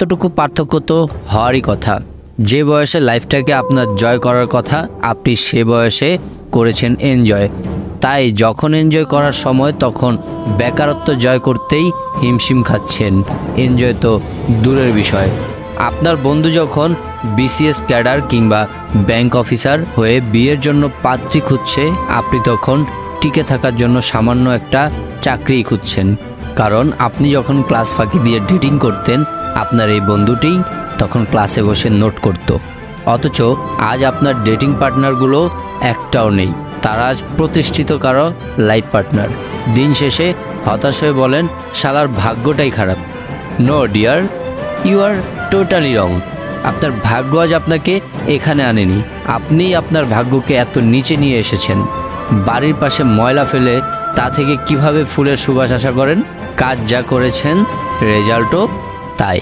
এতটুকু পার্থক্য তো হওয়ারই কথা। যে বয়সে লাইফটাকে আপনার জয় করার কথা, আপনি সে বয়সে করেছেন এনজয়। তাই যখন এনজয় করার সময় তখন বেকারত্ব জয় করতেই হিমশিম খাচ্ছেন। এনজয় তো দূরের বিষয়। আপনার বন্ধু যখন বিসিএস ক্যাডার কিংবা ব্যাংক অফিসার হয়ে বিয়ের জন্য পাত্রী খুঁজছে, আপনি তখন টিকে থাকার জন্য সামান্য একটা চাকরিই খুঁজছেন। কারণ আপনি যখন ক্লাস ফাঁকি দিয়ে ডেটিং করতেন, আপনার এই বন্ধুটি তখন ক্লাসে বসে নোট করত। অথচ আজ আপনার ডেটিং পার্টনারগুলো একটাও নেই। তারা আজ প্রতিষ্ঠিত কারো লাইফ পার্টনার। দিন শেষে হতাশ হয়ে বলেন, শালার ভাগ্যটাই খারাপ। No dear, you are totally wrong. আপনার ভাগ্য আজ আপনাকে এখানে আনেনি, আপনি আপনার ভাগ্যকে এত নিচে নিয়ে এসেছেন। বাড়ির পাশে ময়লা ফেলে তা থেকে কিভাবে ফুলের সুবাস আশা করেন? কাজ যা করেছেন, রেজাল্টও তাই।